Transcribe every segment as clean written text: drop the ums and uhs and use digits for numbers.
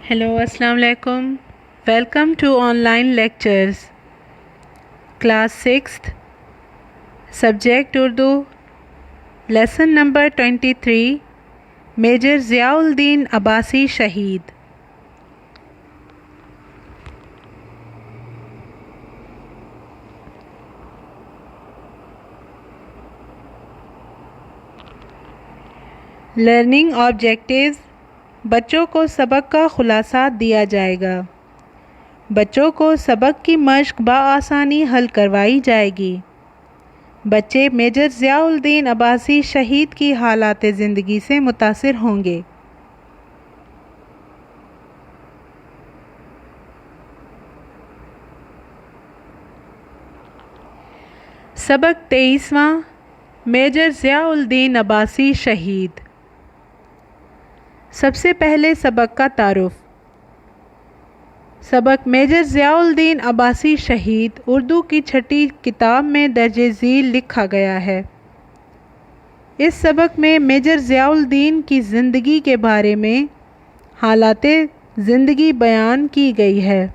Hello, Assalamu alaikum. Welcome to online lectures. Class 6th, Subject Urdu, Lesson number 23, Major Ziauddin Abbasi Shaheed. Learning objectives. بچوں کو سبق کا خلاصہ دیا جائے گا. بچوں کو سبق کی مشق بآسانی حل کروائی جائے گی. بچے میجر ضیاء الدین عباسی شہید کی حالات زندگی سے متاثر ہوں گے. سبق 23واں میجر ضیاء الدین عباسی شہید. سب سے پہلے سبق کا تعارف. سبق میجر ضیاء الدین عباسی شہید اردو کی چھٹی کتاب میں درج ذیل لکھا گیا ہے. اس سبق میں میجر ضیاء الدین کی زندگی کے بارے میں حالات زندگی بیان کی گئی ہے،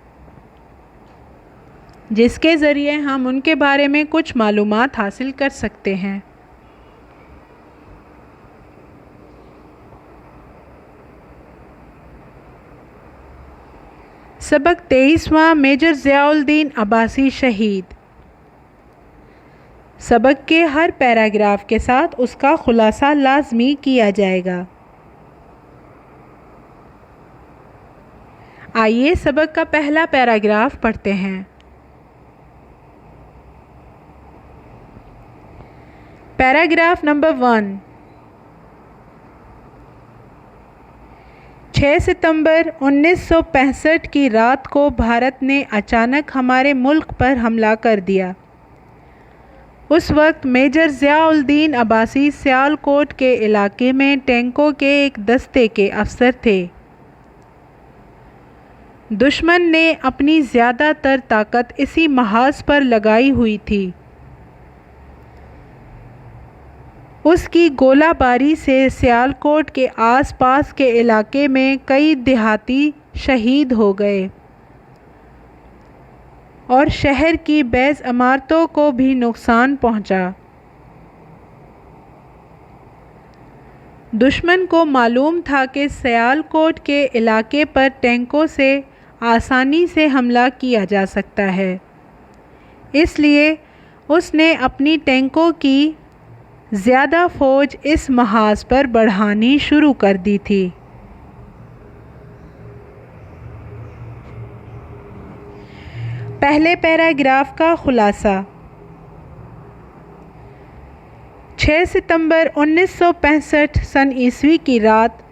جس کے ذریعے ہم ان کے بارے میں کچھ معلومات حاصل کر سکتے ہیں. سبق 23واں میجر ضیاء الدین عباسی شہید. سبق کے ہر پیراگراف کے ساتھ اس کا خلاصہ لازمی کیا جائے گا. آئیے سبق کا پہلا پیراگراف پڑھتے ہیں. Paragraph number 1. 6 ستمبر 1965 کی رات کو بھارت نے اچانک ہمارے ملک پر حملہ کر دیا. اس وقت میجر ضیاء الدین عباسی سیالکوٹ کے علاقے میں ٹینکوں کے ایک دستے کے افسر تھے. دشمن نے اپنی زیادہ تر طاقت اسی محاذ پر لگائی ہوئی تھی. اس کی گولہ باری سے سیالکوٹ کے آس پاس کے علاقے میں کئی دیہاتی شہید ہو گئے اور شہر کی بعض عمارتوں کو بھی نقصان پہنچا. دشمن کو معلوم تھا کہ سیالکوٹ کے علاقے پر ٹینکوں سے آسانی سے حملہ کیا جا سکتا ہے، اس لیے اس نے اپنی ٹینکوں کی زیادہ فوج اس محاذ پر بڑھانی شروع کر دی تھی. پہلے پیراگراف کا خلاصہ. 6 ستمبر 1965 سن عیسوی کی رات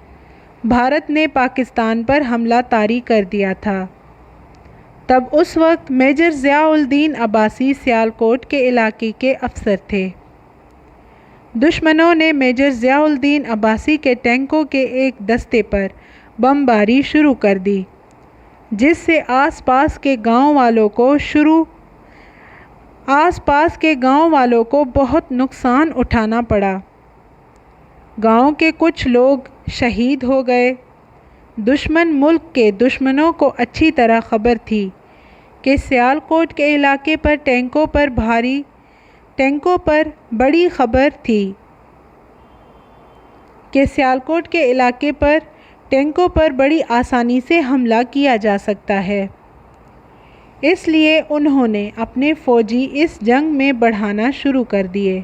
بھارت نے پاکستان پر حملہ طاری کر دیا تھا. تب اس وقت میجر ضیاء الدین عباسی سیالکوٹ کے علاقے کے افسر تھے. دشمنوں نے میجر ضیاء الدین عباسی کے ٹینکوں کے ایک دستے پر بمباری شروع کر دی، جس سے آس پاس کے گاؤں والوں کو بہت نقصان اٹھانا پڑا. گاؤں کے کچھ لوگ شہید ہو گئے. دشمن ملک کے دشمنوں کو اچھی طرح خبر تھی کہ سیالکوٹ کے علاقے پر بڑی خبر تھی کہ سیالکوٹ کے علاقے پر ٹینکوں پر بڑی آسانی سے حملہ کیا جا سکتا ہے. اس لیے انہوں نے اپنے فوجی اس جنگ میں بڑھانا شروع کر دیے.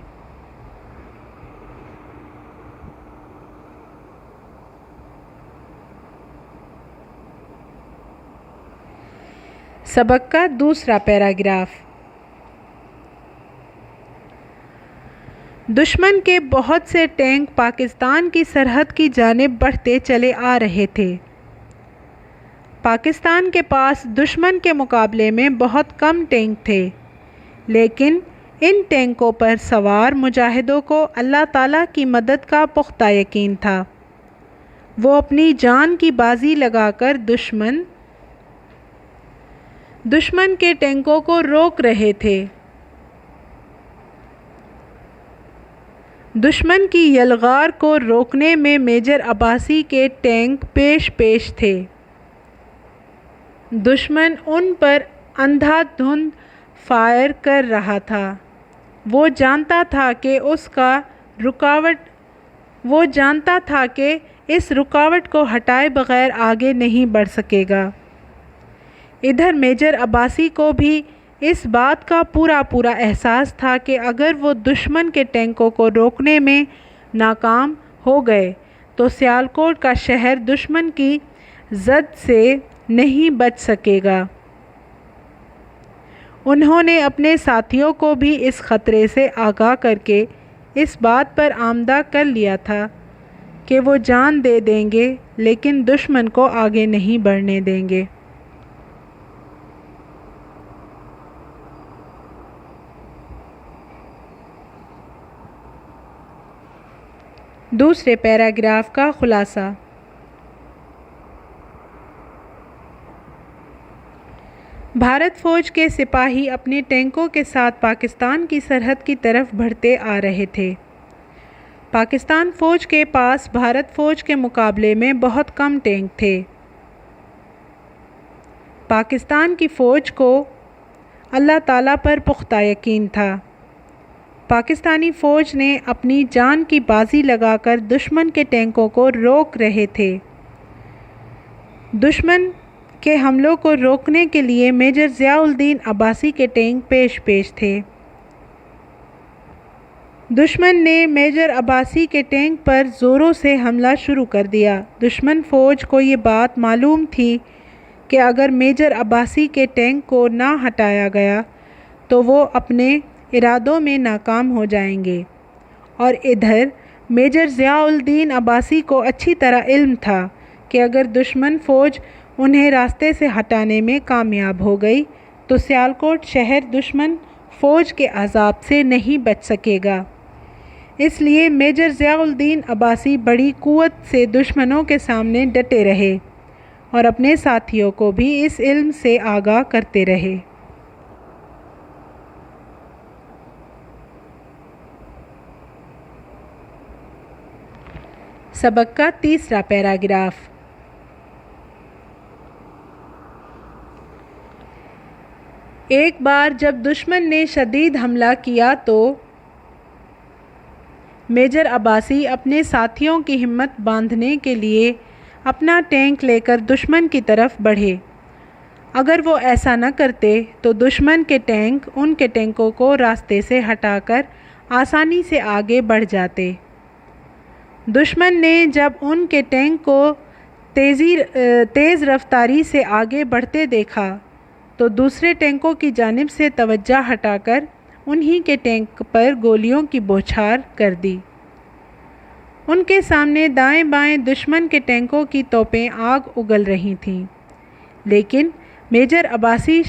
سبق کا دوسرا پیراگراف. دشمن کے بہت سے ٹینک پاکستان کی سرحد کی جانب بڑھتے چلے آ رہے تھے. پاکستان کے پاس دشمن کے مقابلے میں بہت کم ٹینک تھے، لیکن ان ٹینکوں پر سوار مجاہدوں کو اللہ تعالیٰ کی مدد کا پختہ یقین تھا. وہ اپنی جان کی بازی لگا کر دشمن کے ٹینکوں کو روک رہے تھے. دشمن کی یلغار کو روکنے میں میجر عباسی کے ٹینک پیش تھے. دشمن ان پر اندھا دھند فائر کر رہا تھا۔ وہ جانتا تھا کہ اس رکاوٹ کو ہٹائے بغیر آگے نہیں بڑھ سکے گا۔ ادھر میجر عباسی کو بھی اس بات کا پورا احساس تھا کہ اگر وہ دشمن کے ٹینکوں کو روکنے میں ناکام ہو گئے تو سیالکوٹ کا شہر دشمن کی زد سے نہیں بچ سکے گا۔ انہوں نے اپنے ساتھیوں کو بھی اس خطرے سے آگاہ کر کے اس بات پر آمادہ کر لیا تھا کہ وہ جان دے دیں گے لیکن دشمن کو آگے نہیں بڑھنے دیں گے۔ دوسرے پیراگراف کا خلاصہ۔ بھارت فوج کے سپاہی اپنے ٹینکوں کے ساتھ پاکستان کی سرحد کی طرف بڑھتے آ رہے تھے۔ پاکستان فوج کے پاس بھارت فوج کے مقابلے میں بہت کم ٹینک تھے۔ پاکستان کی فوج کو اللہ تعالیٰ پر پختہ یقین تھا۔ پاکستانی فوج نے اپنی جان کی بازی لگا کر دشمن کے ٹینکوں کو روک رہے تھے۔ دشمن کے حملوں کو روکنے کے لیے میجر ضیاء الدین عباسی کے ٹینک پیش تھے۔ دشمن نے میجر عباسی کے ٹینک پر زوروں سے حملہ شروع کر دیا۔ دشمن فوج کو یہ بات معلوم تھی کہ اگر میجر عباسی کے ٹینک کو نہ ہٹایا گیا تو وہ اپنے ارادوں میں ناکام ہو جائیں گے، اور ادھر میجر ضیاء الدین عباسی کو اچھی طرح علم تھا کہ اگر دشمن فوج انہیں راستے سے ہٹانے میں کامیاب ہو گئی تو سیالکوٹ شہر دشمن فوج کے عذاب سے نہیں بچ سکے گا۔ اس لیے میجر ضیاء الدین عباسی بڑی قوت سے دشمنوں کے سامنے ڈٹے رہے اور اپنے ساتھیوں کو بھی اس علم سے آگاہ کرتے رہے۔ سبق کا تیسرا پیراگراف۔ ایک بار جب دشمن نے شدید حملہ کیا تو میجر عباسی اپنے ساتھیوں کی ہمت باندھنے کے لیے اپنا ٹینک لے کر دشمن کی طرف بڑھے۔ اگر وہ ایسا نہ کرتے تو دشمن کے ٹینک ان کے ٹینکوں کو راستے سے ہٹا کر آسانی سے آگے بڑھ جاتے۔ دشمن نے جب ان کے ٹینک کو تیز رفتاری سے آگے بڑھتے دیکھا تو دوسرے ٹینکوں کی جانب سے توجہ ہٹا کر انہی کے ٹینک پر گولیوں کی بوچھار کر دی۔ ان کے سامنے دائیں بائیں دشمن کے ٹینکوں کی توپیں آگ اگل رہی تھیں، لیکن میجر عباسی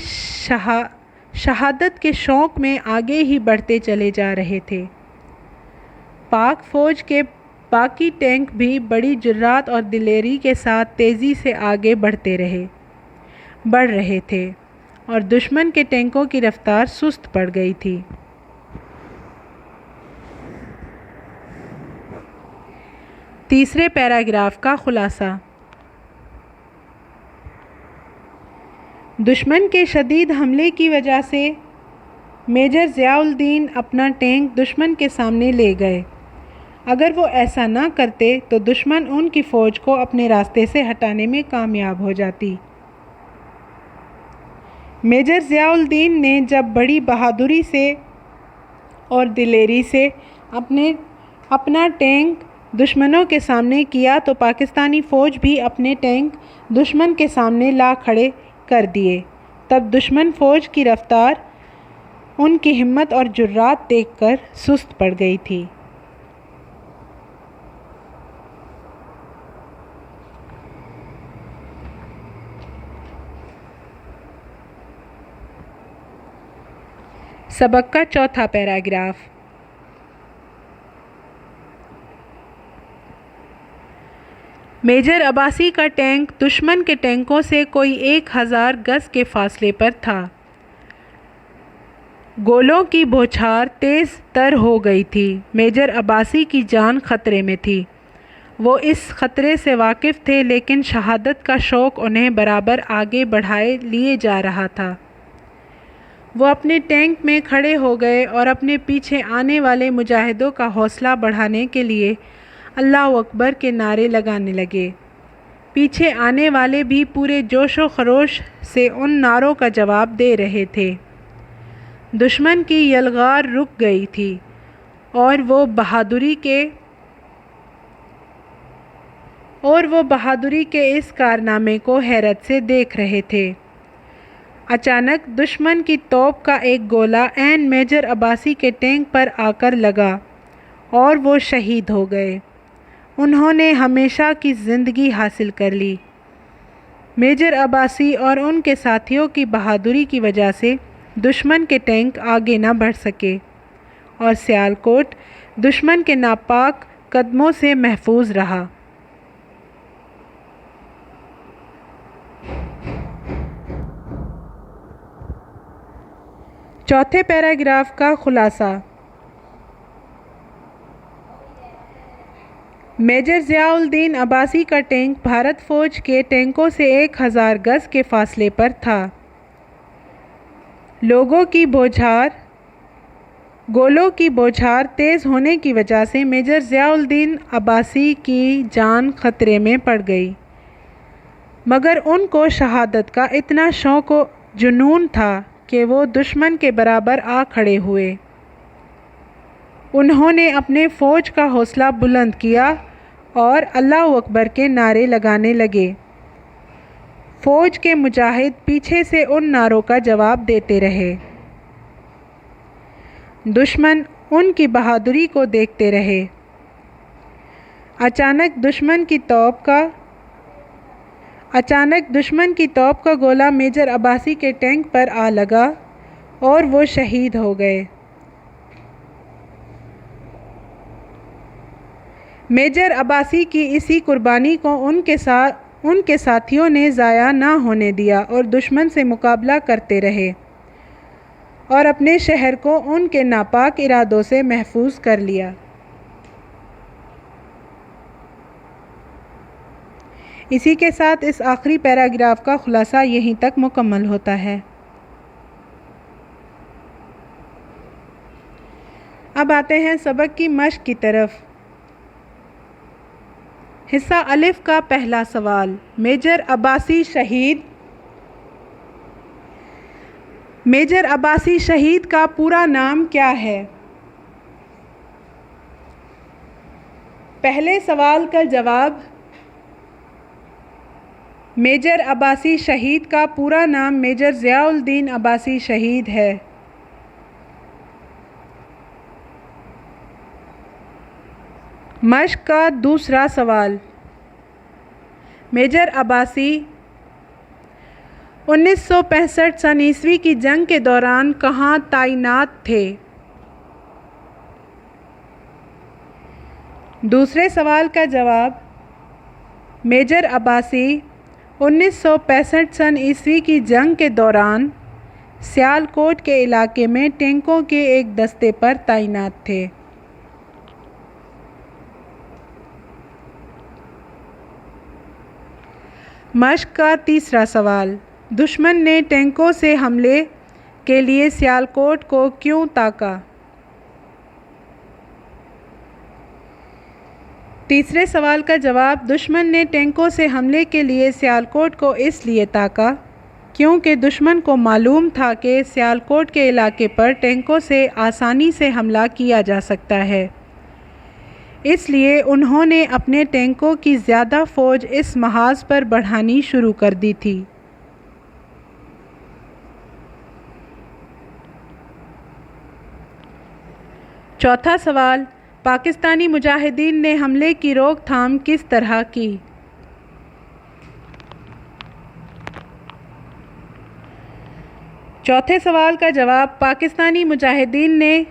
شہادت کے شوق میں آگے ہی بڑھتے چلے جا رہے تھے۔ پاک فوج کے باقی ٹینک بھی بڑی جرات اور دلیری کے ساتھ تیزی سے آگے بڑھ رہے تھے اور دشمن کے ٹینکوں کی رفتار سست پڑ گئی تھی۔ تیسرے پیراگراف کا خلاصہ۔ دشمن کے شدید حملے کی وجہ سے میجر ضیاء الدین اپنا ٹینک دشمن کے سامنے لے گئے۔ اگر وہ ایسا نہ کرتے تو دشمن ان کی فوج کو اپنے راستے سے ہٹانے میں کامیاب ہو جاتی۔ میجر ضیاء الدین نے جب بڑی بہادری سے اور دلیری سے اپنا ٹینک دشمنوں کے سامنے کیا تو پاکستانی فوج بھی اپنے ٹینک دشمن کے سامنے لا کھڑے کر دیے۔ تب دشمن فوج کی رفتار ان کی ہمت اور جرات دیکھ کر سست پڑ گئی تھی۔ سبق کا چوتھا پیراگراف۔ میجر عباسی کا ٹینک دشمن کے ٹینکوں سے کوئی 1000 گز کے فاصلے پر تھا۔ گولوں کی بوچھار تیز تر ہو گئی تھی۔ میجر عباسی کی جان خطرے میں تھی۔ وہ اس خطرے سے واقف تھے، لیکن شہادت کا شوق انہیں برابر آگے بڑھائے لیے جا رہا تھا۔ وہ اپنے ٹینک میں کھڑے ہو گئے اور اپنے پیچھے آنے والے مجاہدوں کا حوصلہ بڑھانے کے لیے اللہ اکبر کے نعرے لگانے لگے۔ پیچھے آنے والے بھی پورے جوش و خروش سے ان نعروں کا جواب دے رہے تھے۔ دشمن کی یلغار رک گئی تھی اور وہ بہادری کے اس کارنامے کو حیرت سے دیکھ رہے تھے۔ اچانک دشمن کی توپ کا ایک گولہ عین میجر عباسی کے ٹینک پر آ کر لگا اور وہ شہید ہو گئے۔ انہوں نے ہمیشہ کی زندگی حاصل کر لی۔ میجر عباسی اور ان کے ساتھیوں کی بہادری کی وجہ سے دشمن کے ٹینک آگے نہ بڑھ سکے اور سیالکوٹ دشمن کے ناپاک قدموں سے محفوظ رہا۔ چوتھے پیراگراف کا خلاصہ۔ میجر ضیاء الدین عباسی کا ٹینک بھارت فوج کے ٹینکوں سے 1000 گز کے فاصلے پر تھا۔ گولوں کی بوچھار تیز ہونے کی وجہ سے میجر ضیاء الدین عباسی کی جان خطرے میں پڑ گئی، مگر ان کو شہادت کا اتنا شوق و جنون تھا کہ وہ دشمن کے برابر آ کھڑے ہوئے۔ انہوں نے اپنے فوج کا حوصلہ بلند کیا اور اللہ اکبر کے نعرے لگانے لگے۔ فوج کے مجاہد پیچھے سے ان نعروں کا جواب دیتے رہے۔ دشمن ان کی بہادری کو دیکھتے رہے۔ اچانک دشمن کی توپ کا گولہ میجر عباسی کے ٹینک پر آ لگا اور وہ شہید ہو گئے۔ میجر عباسی کی اسی قربانی کو ان کے ساتھیوں نے ضائع نہ ہونے دیا اور دشمن سے مقابلہ کرتے رہے اور اپنے شہر کو ان کے ناپاک ارادوں سے محفوظ کر لیا۔ اسی کے ساتھ اس آخری پیراگراف کا خلاصہ یہیں تک مکمل ہوتا ہے۔ اب آتے ہیں سبق کی مشق کی طرف۔ حصہ الف کا پہلا سوال، میجر عباسی شہید کا پورا نام کیا ہے؟ پہلے سوال کا جواب، میجر عباسی شہید کا پورا نام میجر ضیاء الدین عباسی شہید ہے۔ مشق کا دوسرا سوال، میجر عباسی 1965 سن عیسوی کی جنگ کے دوران کہاں تعینات تھے؟ دوسرے سوال کا جواب، میجر عباسی 1965 سن عیسوی کی جنگ کے دوران سیالکوٹ کے علاقے میں ٹینکوں کے ایک دستے پر تعینات تھے۔ مشق کا تیسرا سوال، دشمن نے ٹینکوں سے حملے کے لیے سیالکوٹ کو کیوں تاکا؟ تیسرے سوال کا جواب، دشمن نے ٹینکوں سے حملے کے لیے سیالکوٹ کو اس لیے تاکا کیونکہ دشمن کو معلوم تھا کہ سیالکوٹ کے علاقے پر ٹینکوں سے آسانی سے حملہ کیا جا سکتا ہے، اس لیے انہوں نے اپنے ٹینکوں کی زیادہ فوج اس محاذ پر بڑھانی شروع کر دی تھی۔ چوتھا سوال، پاکستانی مجاہدین نے حملے کی روک تھام کس طرح کی؟ چوتھے سوال کا جواب، پاکستانی مجاہدین نے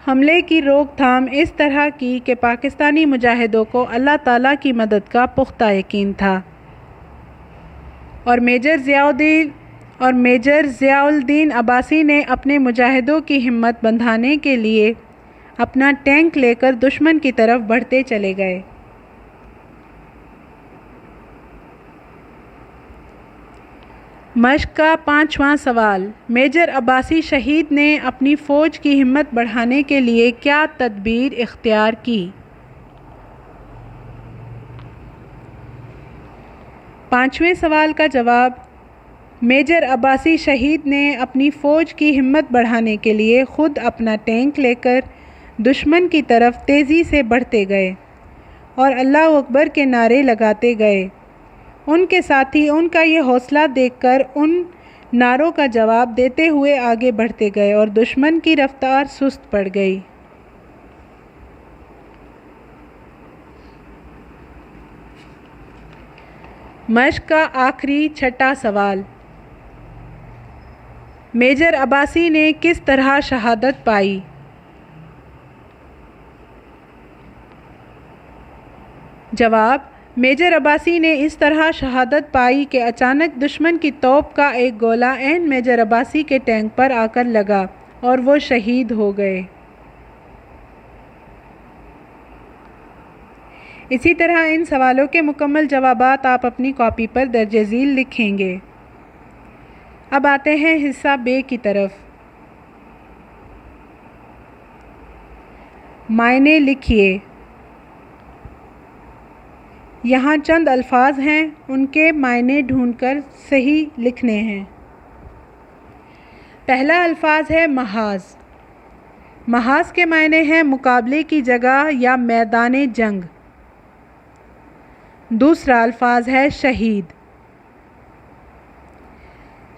حملے کی روک تھام اس طرح کی کہ پاکستانی مجاہدوں کو اللہ تعالیٰ کی مدد کا پختہ یقین تھا اور میجر ضیاء الدین عباسی نے اپنے مجاہدوں کی ہمت بندھانے کے لیے اپنا ٹینک لے کر دشمن کی طرف بڑھتے چلے گئے۔ مشق کا 5واں سوال، میجر عباسی شہید نے اپنی فوج کی ہمت بڑھانے کے لیے کیا تدبیر اختیار کی؟ 5ویں سوال کا جواب، میجر عباسی شہید نے اپنی فوج کی ہمت بڑھانے کے لیے خود اپنا ٹینک لے کر دشمن کی طرف تیزی سے بڑھتے گئے اور اللہ اکبر کے نعرے لگاتے گئے۔ ان کے ساتھی ان کا یہ حوصلہ دیکھ کر ان نعروں کا جواب دیتے ہوئے آگے بڑھتے گئے اور دشمن کی رفتار سست پڑ گئی۔ مشق کا آخری 6واں سوال، میجر عباسی نے کس طرح شہادت پائی؟ جواب، میجر عباسی نے اس طرح شہادت پائی کہ اچانک دشمن کی توپ کا ایک گولہ عین میجر عباسی کے ٹینک پر آ کر لگا اور وہ شہید ہو گئے۔ اسی طرح ان سوالوں کے مکمل جوابات آپ اپنی کاپی پر درج ذیل لکھیں گے۔ اب آتے ہیں حصہ بے کی طرف۔ معنی لکھیے۔ یہاں چند الفاظ ہیں، ان کے معنی ڈھونڈ کر صحیح لکھنے ہیں۔ پہلا الفاظ ہے محاذ۔ محاذ کے معنی ہیں مقابلے کی جگہ یا میدان جنگ۔ دوسرا الفاظ ہے شہید۔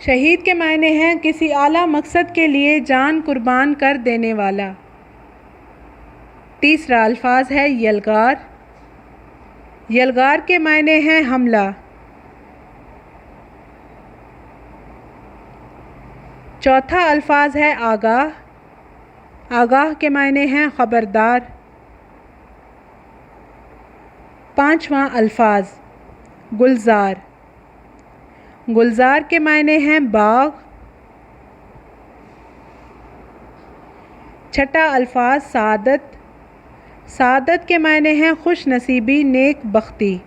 شہید کے معنی ہیں کسی اعلیٰ مقصد کے لیے جان قربان کر دینے والا۔ تیسرا الفاظ ہے یلغار۔ یلغار کے معنی ہیں حملہ۔ چوتھا الفاظ ہے آگاہ۔ آگاہ کے معنی ہیں خبردار۔ پانچواں الفاظ گلزار۔ گلزار کے معنی ہیں باغ۔ چھٹا الفاظ سعادت۔ سعادت کے معنی ہیں خوش نصیبی، نیک بختی۔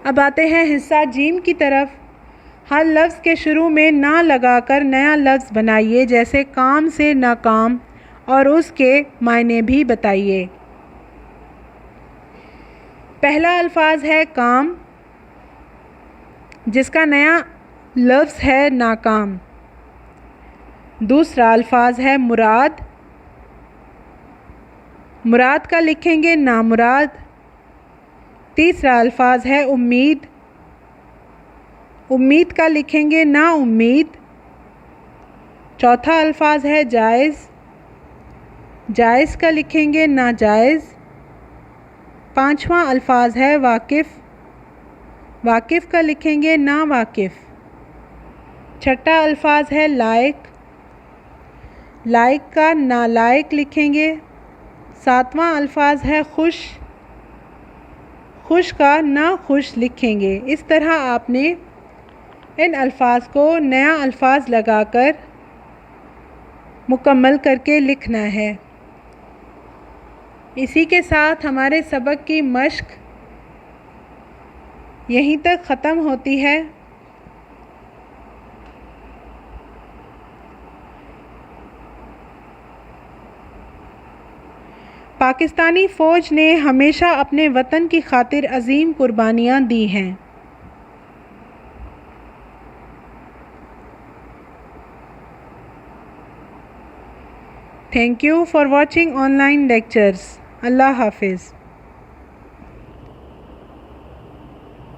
اب آتے ہیں حصہ جیم کی طرف۔ ہر لفظ کے شروع میں نہ لگا کر نیا لفظ بنائیے، جیسے کام سے ناکام، اور اس کے معنی بھی بتائیے۔ پہلا الفاظ ہے کام، جس کا نیا لفظ ہے ناکام۔ دوسرا الفاظ ہے مراد۔ مراد کا لکھیں گے نامراد۔ تیسرا الفاظ ہے امید۔ امید کا لکھیں گے نا امید۔ چوتھا الفاظ ہے جائز۔ جائز کا لکھیں گے ناجائز۔ پانچواں الفاظ ہے واقف۔ واقف کا لکھیں گے نا واقف۔ چھٹا الفاظ ہے لائق۔ لائق کا نالائق لکھیں گے۔ ساتواں الفاظ ہے خوش۔ خوش کا ناخوش لکھیں گے۔ اس طرح آپ نے ان الفاظ کو نیا الفاظ لگا کر مکمل کر کے لکھنا ہے۔ اسی کے ساتھ ہمارے سبق کی مشق یہیں تک ختم ہوتی ہے۔ پاکستانی فوج نے ہمیشہ اپنے وطن کی خاطر عظیم قربانیاں دی ہیں۔ Thank you for watching online lectures. اللہ حافظ۔